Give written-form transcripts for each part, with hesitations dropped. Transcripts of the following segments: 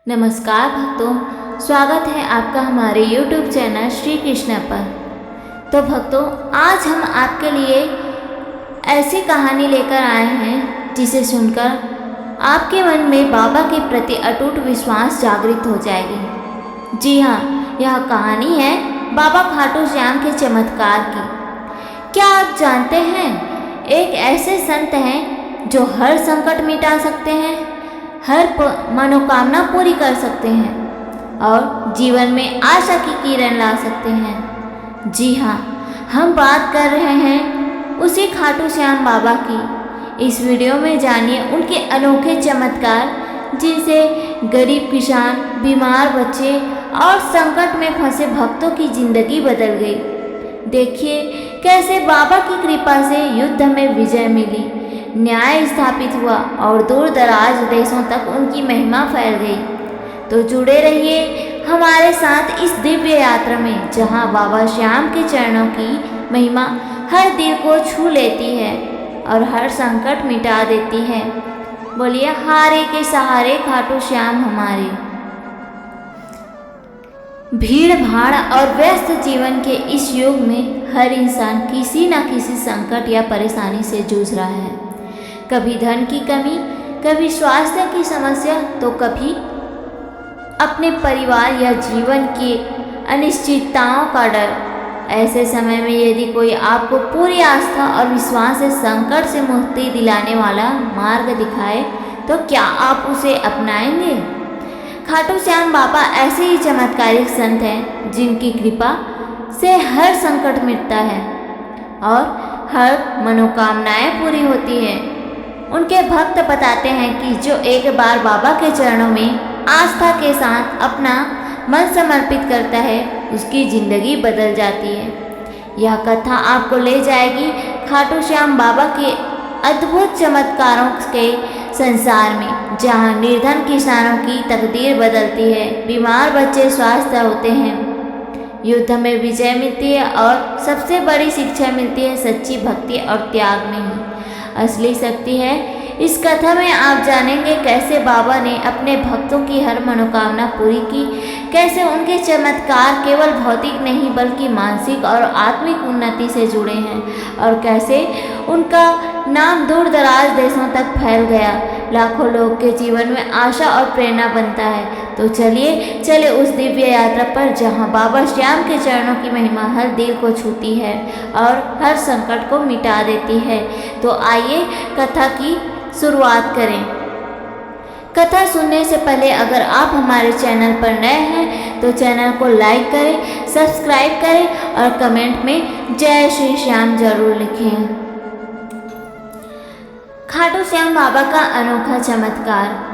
नमस्कार भक्तों, स्वागत है आपका हमारे YouTube चैनल श्री कृष्ण पर। तो भक्तों, आज हम आपके लिए ऐसी कहानी लेकर आए हैं जिसे सुनकर आपके मन में बाबा के प्रति अटूट विश्वास जागृत हो जाएगी। जी हाँ, यह कहानी है बाबा खाटू श्याम के चमत्कार की। क्या आप जानते हैं, एक ऐसे संत हैं जो हर संकट मिटा सकते हैं, हर मनोकामना पूरी कर सकते हैं और जीवन में आशा की किरण ला सकते हैं। जी हाँ, हम बात कर रहे हैं उसी खाटू श्याम बाबा की। इस वीडियो में जानिए उनके अनोखे चमत्कार जिनसे गरीब किसान, बीमार बच्चे और संकट में फंसे भक्तों की जिंदगी बदल गई। देखिए कैसे बाबा की कृपा से युद्ध में विजय मिली, न्याय स्थापित हुआ और दूर दराज देशों तक उनकी महिमा फैल गई। तो जुड़े रहिए हमारे साथ इस दिव्य यात्रा में, जहां बाबा श्याम के चरणों की महिमा हर दिल को छू लेती है और हर संकट मिटा देती है। बोलिए हारे के सहारे खाटू श्याम हमारे। भीड़ भाड़ और व्यस्त जीवन के इस युग में हर इंसान किसी न किसी संकट या परेशानी से जूझ रहा है। कभी धन की कमी, कभी स्वास्थ्य की समस्या, तो कभी अपने परिवार या जीवन की अनिश्चितताओं का डर। ऐसे समय में यदि कोई आपको पूरी आस्था और विश्वास से संकट से मुक्ति दिलाने वाला मार्ग दिखाए, तो क्या आप उसे अपनाएंगे? खाटू श्याम बाबा ऐसे ही चमत्कारिक संत हैं जिनकी कृपा से हर संकट मिटता है और हर मनोकामनाएं पूरी होती है। उनके भक्त बताते हैं कि जो एक बार बाबा के चरणों में आस्था के साथ अपना मन समर्पित करता है, उसकी जिंदगी बदल जाती है। यह कथा आपको ले जाएगी खाटू श्याम बाबा के अद्भुत चमत्कारों के संसार में, जहां निर्धन किसानों की तकदीर बदलती है, बीमार बच्चे स्वस्थ होते हैं, युद्ध में विजय मिलती है और सबसे बड़ी शिक्षा मिलती है सच्ची भक्ति और त्याग में ही असली शक्ति है। इस कथा में आप जानेंगे कैसे बाबा ने अपने भक्तों की हर मनोकामना पूरी की, कैसे उनके चमत्कार केवल भौतिक नहीं बल्कि मानसिक और आत्मिक उन्नति से जुड़े हैं और कैसे उनका नाम दूर दराज देशों तक फैल गया, लाखों लोग के जीवन में आशा और प्रेरणा बनता है। तो चले उस दिव्य यात्रा पर, जहां बाबा श्याम के चरणों की महिमा हर दिल को छूती है और हर संकट को मिटा देती है। तो आइए कथा की शुरुआत करें। कथा सुनने से पहले अगर आप हमारे चैनल पर नए हैं तो चैनल को लाइक करें, सब्सक्राइब करें और कमेंट में जय श्री श्याम जरूर लिखें। खाटू श्याम बाबा का अनोखा चमत्कार।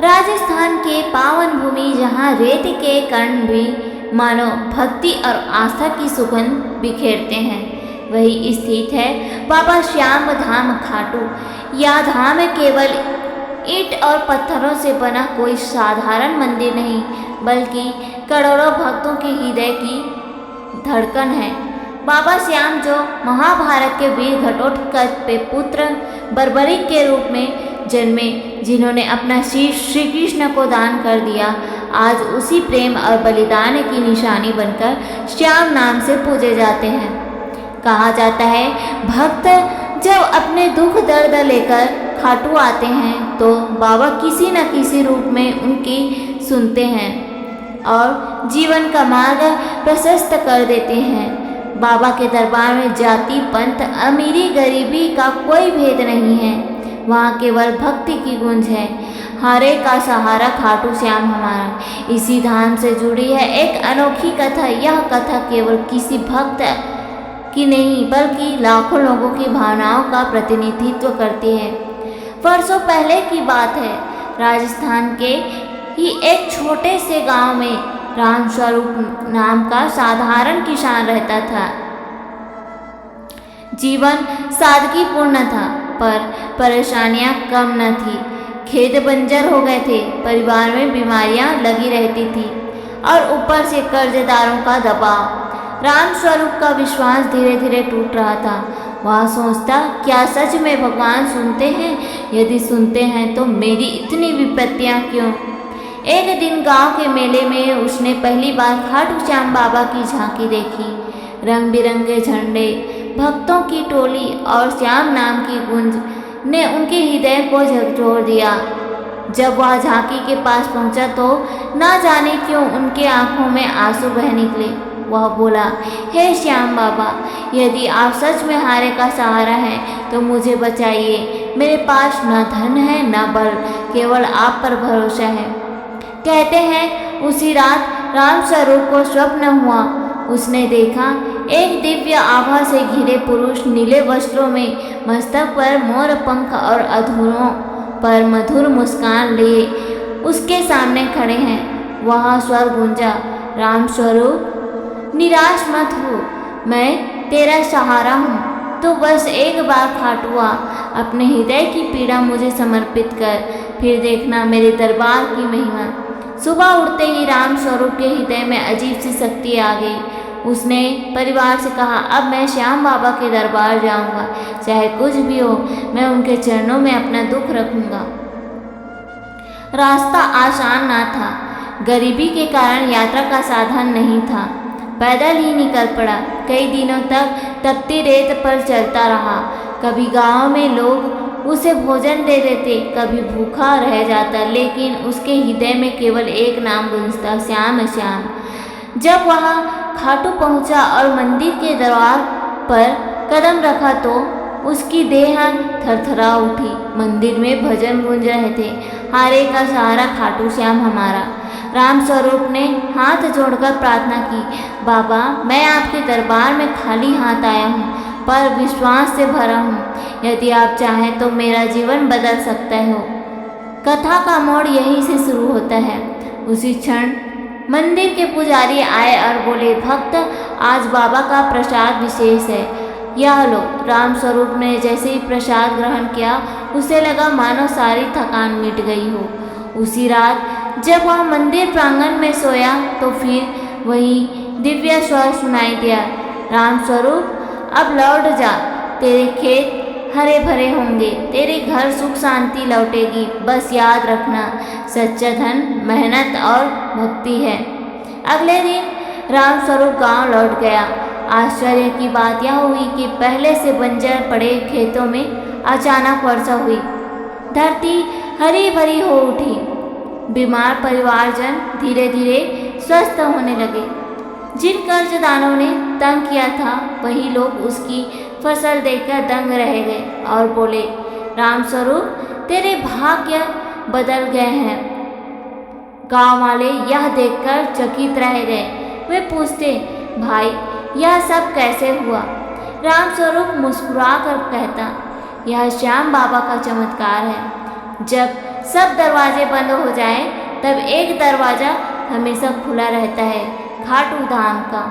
राजस्थान के पावन भूमि, जहाँ रेत के कण भी मानो भक्ति और आस्था की सुगंध बिखेरते हैं, वही स्थित है बाबा श्याम धाम खाटू। यह धाम केवल ईंट और पत्थरों से बना कोई साधारण मंदिर नहीं, बल्कि करोड़ों भक्तों के हृदय की धड़कन है। बाबा श्याम जो महाभारत के वीर घटोत्कच के पुत्र बर्बरीक के रूप में जन्मे, जिन्होंने अपना शीश श्री कृष्ण को दान कर दिया, आज उसी प्रेम और बलिदान की निशानी बनकर श्याम नाम से पूजे जाते हैं। कहा जाता है भक्त जब अपने दुख दर्द लेकर खाटू आते हैं तो बाबा किसी न किसी रूप में उनकी सुनते हैं और जीवन का मार्ग प्रशस्त कर देते हैं। बाबा के दरबार में जाति, पंथ, अमीरी गरीबी का कोई भेद नहीं है, वहाँ केवल भक्ति की गूंज है। हारे का सहारा खाटू श्याम हमारा। इसी धाम से जुड़ी है एक अनोखी कथा। यह कथा केवल किसी भक्त की नहीं बल्कि लाखों लोगों की भावनाओं का प्रतिनिधित्व करती है। वर्षों पहले की बात है, राजस्थान के ही एक छोटे से गांव में राम स्वरूप नाम का साधारण किसान रहता था। जीवन सादगीपूर्ण था, पर परेशानियां कम न थी। खेत बंजर हो गए थे, परिवार में बीमारियां लगी रहती थी और ऊपर से कर्जदारों का दबाव। राम स्वरूप का विश्वास धीरे धीरे टूट रहा था। वह सोचता, क्या सच में भगवान सुनते हैं? यदि सुनते हैं तो मेरी इतनी विपत्तियां क्यों? एक दिन गांव के मेले में उसने पहली बार खाटू श्याम बाबा की झांकी देखी। रंग बिरंगे झंडे, भक्तों की टोली और श्याम नाम की गूंज ने उनके हृदय को झकझोर दिया। जब वह झांकी के पास पहुंचा तो ना जाने क्यों उनके आंखों में आंसू बह निकले। वह बोला, हे श्याम बाबा, यदि आप सच में हारे का सहारा हैं तो मुझे बचाइए। मेरे पास न धन है न बल, केवल आप पर भरोसा है। कहते हैं उसी रात राम स्वरूप को स्वप्न हुआ। उसने देखा एक दिव्य आभा से घिरे पुरुष नीले वस्त्रों में मस्तक पर मोर पंख और अधरों पर मधुर मुस्कान लिए उसके सामने खड़े हैं। वहाँ स्वर गूंजा, राम स्वरूप, निराश मत हो, मैं तेरा सहारा हूँ। तो बस एक बार खाटुआ अपने हृदय की पीड़ा मुझे समर्पित कर, फिर देखना मेरे दरबार की महिमा। सुबह उठते ही राम स्वरूप के हृदय में अजीब सी शक्ति आ गई। उसने परिवार से कहा, अब मैं श्याम बाबा के दरबार जाऊंगा, चाहे कुछ भी हो, मैं उनके चरणों में अपना दुख रखूंगा। रास्ता आसान ना था, गरीबी के कारण यात्रा का साधन नहीं था। पैदल ही निकल पड़ा। कई दिनों तक तपती रेत पर चलता रहा। कभी गांव में लोग उसे भोजन दे देते, कभी भूखा रह जाता, लेकिन उसके हृदय में केवल एक नाम गूंजता, श्याम श्याम। जब वहाँ खाटू पहुँचा और मंदिर के द्वार पर कदम रखा तो उसकी देह थरथरा उठी। मंदिर में भजन गूंज रहे थे, हारे का सहारा खाटू श्याम हमारा। राम स्वरूप ने हाथ जोड़कर प्रार्थना की, बाबा, मैं आपके दरबार में खाली हाथ आया हूँ, पर विश्वास से भरा हूँ। यदि आप चाहें तो मेरा जीवन बदल सकता हो। कथा का मोड़ यहीं से शुरू होता है। उसी क्षण मंदिर के पुजारी आए और बोले, भक्त, आज बाबा का प्रसाद विशेष है, यह लो। राम स्वरूप ने जैसे ही प्रसाद ग्रहण किया, उसे लगा मानो सारी थकान मिट गई हो। उसी रात जब वह मंदिर प्रांगण में सोया तो फिर वही दिव्य स्वर सुनाई दिया, राम स्वरूप, अब लौट जा। तेरे खेत हरे भरे होंगे, तेरे घर सुख शांति लौटेगी। बस याद रखना, सच्चा धन मेहनत और भक्ति है। अगले दिन राम स्वरूप गांव लौट गया। आश्चर्य की बात यह हुई कि पहले से बंजर पड़े खेतों में अचानक वर्षा हुई। धरती हरी भरी हो उठी। बीमार परिवारजन धीरे धीरे स्वस्थ होने लगे। जिन कर्जदारों ने तंग किया था, वही लोग उसकी फसल देखकर दंग रह गए और बोले, राम स्वरूप, तेरे भाग्य बदल गए हैं। गांव वाले यह देखकर चकित रह गए। वे पूछते, भाई, यह सब कैसे हुआ? राम स्वरूप मुस्कुरा कर कहता, यह श्याम बाबा का चमत्कार है। जब सब दरवाजे बंद हो जाएं, तब एक दरवाजा हमेशा खुला रहता है, खाटू धाम का।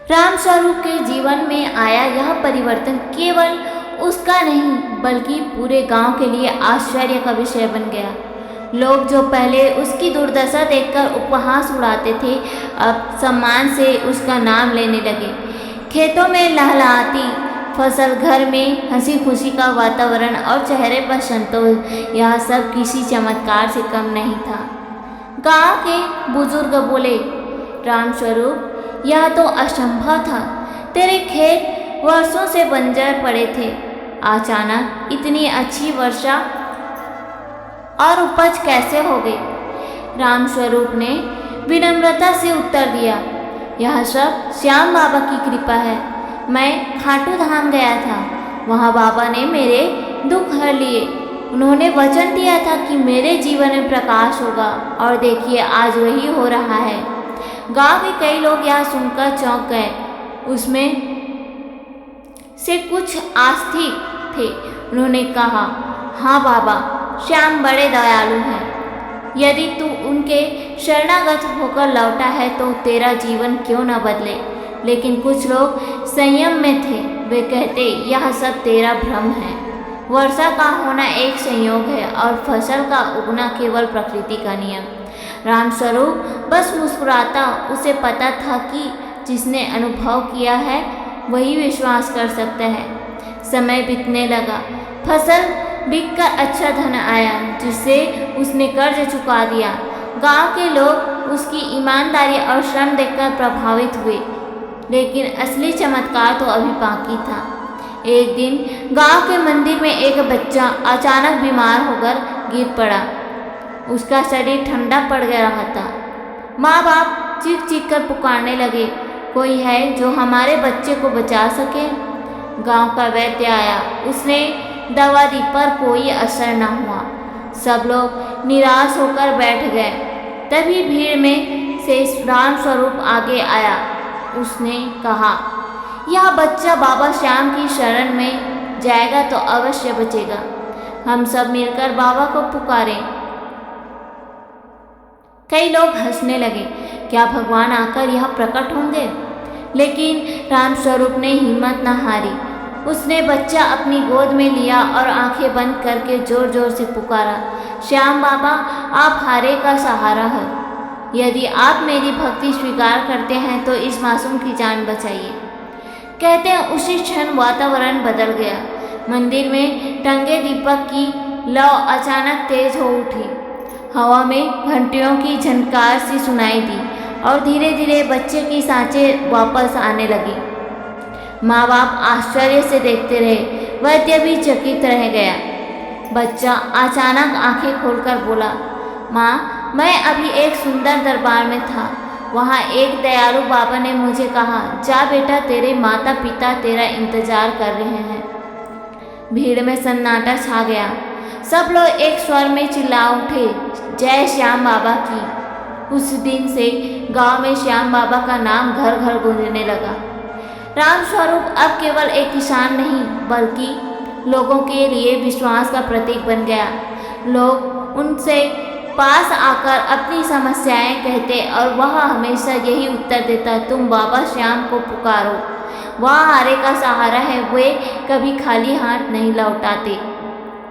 राम स्वरूप के जीवन में आया यह परिवर्तन केवल उसका नहीं बल्कि पूरे गांव के लिए आश्चर्य का विषय बन गया। लोग जो पहले उसकी दुर्दशा देखकर उपहास उड़ाते थे, अब सम्मान से उसका नाम लेने लगे। खेतों में लहलहाती फसल, घर में हंसी खुशी का वातावरण और चेहरे पर संतोष, यह सब किसी चमत्कार से कम नहीं था। गांव के बुजुर्ग बोले, राम स्वरूप, यह तो असंभव था। तेरे खेत वर्षों से बंजर पड़े थे, अचानक इतनी अच्छी वर्षा और उपज कैसे हो गई? राम स्वरूप ने विनम्रता से उत्तर दिया, यह सब श्याम बाबा की कृपा है। मैं खाटू धाम गया था, वहाँ बाबा ने मेरे दुख हर लिए। उन्होंने वचन दिया था कि मेरे जीवन में प्रकाश होगा, और देखिए आज वही हो रहा है। गांव के कई लोग यह सुनकर चौंक गए। उसमें से कुछ आस्तिक थे। उन्होंने कहा, हाँ बाबा, श्याम बड़े दयालु हैं। यदि तू उनके शरणागत होकर लौटा है तो तेरा जीवन क्यों न बदले। लेकिन कुछ लोग संयम में थे। वे कहते, यह सब तेरा भ्रम है। वर्षा का होना एक संयोग है और फसल का उगना केवल प्रकृति का नियम। रामस्वरूप बस मुस्कुराता। उसे पता था कि जिसने अनुभव किया है वही विश्वास कर सकता है। समय बीतने लगा। फसल बिककर अच्छा धन आया, जिससे उसने कर्ज चुका दिया। गांव के लोग उसकी ईमानदारी और श्रम देखकर प्रभावित हुए, लेकिन असली चमत्कार तो अभी बाकी था। एक दिन गांव के मंदिर में एक बच्चा अचानक बीमार होकर गिर पड़ा। उसका शरीर ठंडा पड़ गया रहा था। माँ बाप चीख चीख कर पुकारने लगे, कोई है जो हमारे बच्चे को बचा सके। गांव का वैद्य आया, उसने दवा दी पर कोई असर न हुआ। सब लोग निराश होकर बैठ गए। तभी भीड़ में से राम स्वरूप आगे आया। उसने कहा, यह बच्चा बाबा श्याम की शरण में जाएगा तो अवश्य बचेगा। हम सब मिलकर बाबा को पुकारें। कई लोग हंसने लगे, क्या भगवान आकर यह प्रकट होंगे? लेकिन राम स्वरूप ने हिम्मत न हारी। उसने बच्चा अपनी गोद में लिया और आंखें बंद करके जोर जोर से पुकारा, श्याम बाबा, आप हारे का सहारा है। यदि आप मेरी भक्ति स्वीकार करते हैं तो इस मासूम की जान बचाइए। कहते हैं उसी क्षण वातावरण बदल गया। मंदिर में टंगे दीपक की लौ अचानक तेज हो उठी। हवा में घंटियों की झनकार सी सुनाई दी और धीरे धीरे बच्चे की सांसें वापस आने लगी। माँ बाप आश्चर्य से देखते रहे। वैद्य भी चकित रह गया। बच्चा अचानक आंखें खोलकर बोला, माँ, मैं अभी एक सुंदर दरबार में था। वहाँ एक दयालु बाबा ने मुझे कहा, जा बेटा, तेरे माता पिता तेरा इंतजार कर रहे हैं। भीड़ में सन्नाटा छा गया। सब लोग एक स्वर में चिल्ला उठे, जय श्याम बाबा की। उस दिन से गांव में श्याम बाबा का नाम घर घर गूंजने लगा। राम स्वरूप अब केवल एक किसान नहीं, बल्कि लोगों के लिए विश्वास का प्रतीक बन गया। लोग उनसे पास आकर अपनी समस्याएं कहते और वह हमेशा यही उत्तर देता, तुम बाबा श्याम को पुकारो, वह हारे का सहारा है, वे कभी खाली हाथ नहीं लौटाते।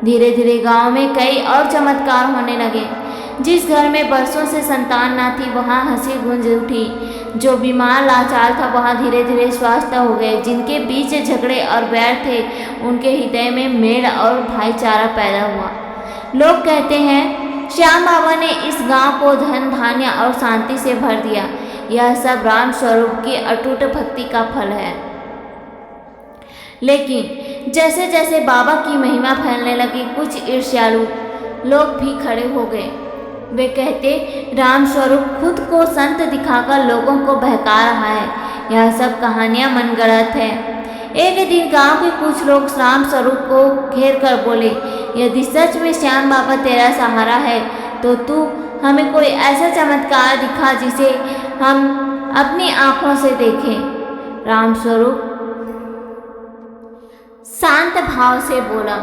धीरे धीरे गांव में कई और चमत्कार होने लगे। जिस घर में बरसों से संतान न थी, वहाँ हंसी गूंज उठी। जो बीमार लाचार था, वहाँ धीरे धीरे स्वस्थ हो गए। जिनके बीच झगड़े और बैर थे, उनके हृदय में मेल और भाईचारा पैदा हुआ। लोग कहते हैं, श्याम बाबा ने इस गांव को धन धान्य और शांति से भर दिया। यह सब राम स्वरूप की अटूट भक्ति का फल है। लेकिन जैसे जैसे बाबा की महिमा फैलने लगी, कुछ ईर्ष्यालु लोग भी खड़े हो गए। वे कहते, राम स्वरूप खुद को संत दिखाकर लोगों को बहका रहा है। यह सब कहानियां मनगढ़ंत है। एक दिन गांव के कुछ लोग राम स्वरूप को घेर कर बोले, यदि सच में श्याम बाबा तेरा सहारा है तो तू हमें कोई ऐसा चमत्कार दिखा जिसे हम अपनी आंखों से देखें। राम स्वरूप शांत भाव से बोला,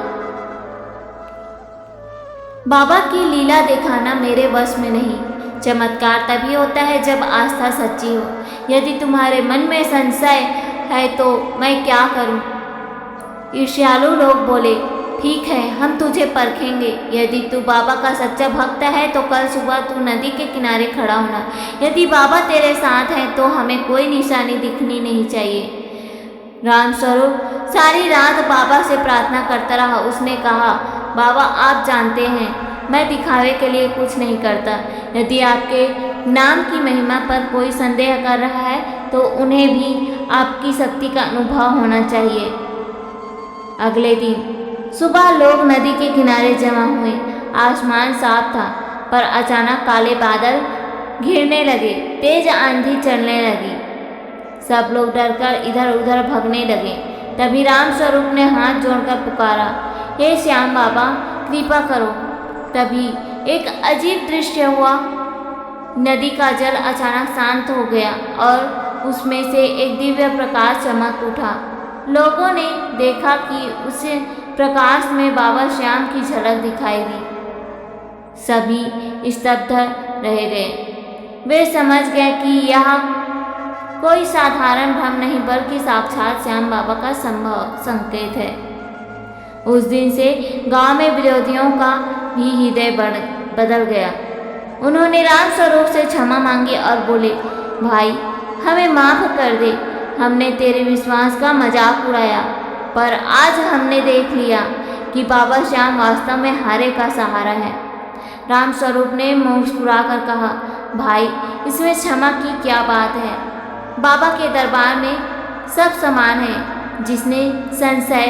बाबा की लीला दिखाना मेरे वश में नहीं। चमत्कार तभी होता है जब आस्था सच्ची हो। यदि तुम्हारे मन में संशय है तो मैं क्या करूं? ईर्ष्यालु लोग बोले, ठीक है, हम तुझे परखेंगे। यदि तू बाबा का सच्चा भक्त है तो कल सुबह तू नदी के किनारे खड़ा होना। यदि बाबा तेरे साथ हैं तो हमें कोई निशानी दिखनी नहीं चाहिए। राम स्वरूप सारी रात बाबा से प्रार्थना करता रहा। उसने कहा, बाबा, आप जानते हैं मैं दिखावे के लिए कुछ नहीं करता। यदि आपके नाम की महिमा पर कोई संदेह कर रहा है तो उन्हें भी आपकी शक्ति का अनुभव होना चाहिए। अगले दिन सुबह लोग नदी के किनारे जमा हुए। आसमान साफ था, पर अचानक काले बादल घिरने लगे, तेज आंधी चलने लगी। सब लोग डरकर इधर उधर भागने लगे। तभी राम स्वरूप ने हाथ जोड़कर पुकारा, हे श्याम बाबा, कृपा करो। तभी एक अजीब दृश्य हुआ। नदी का जल अचानक शांत हो गया और उसमें से एक दिव्य प्रकाश चमक उठा। लोगों ने देखा कि उस प्रकाश में बाबा श्याम की झलक दिखाई दी। सभी स्तब्ध रह गए। वे समझ गए कि यह कोई साधारण भ्रम नहीं बल्कि साक्षात श्याम बाबा का संकेत है। उस दिन से गांव में विरोधियों का भी हृदय बदल गया। उन्होंने राम स्वरूप से क्षमा मांगी और बोले, भाई, हमें माफ कर दे। हमने तेरे विश्वास का मजाक उड़ाया, पर आज हमने देख लिया कि बाबा श्याम वास्तव में हारे का सहारा है। राम स्वरूप ने मुस्कुराकर कहा, भाई इसमें क्षमा की क्या बात है। बाबा के दरबार में सब समान है। जिसने संशय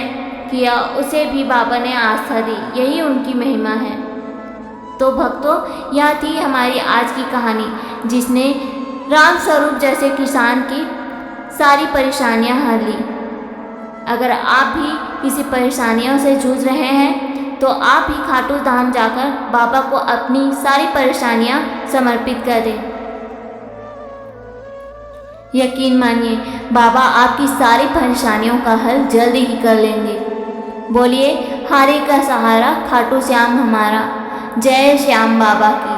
किया उसे भी बाबा ने आस्था दी, यही उनकी महिमा है। तो भक्तों, यह थी हमारी आज की कहानी, जिसने राम स्वरूप जैसे किसान की सारी परेशानियां हल ली। अगर आप भी किसी परेशानियों से जूझ रहे हैं तो आप भी खाटू धाम जाकर बाबा को अपनी सारी परेशानियां समर्पित कर दें। यकीन मानिए, बाबा आपकी सारी परेशानियों का हल जल्दी ही कर लेंगे। बोलिए, हारे का सहारा खाटू श्याम हमारा। जय श्याम बाबा की।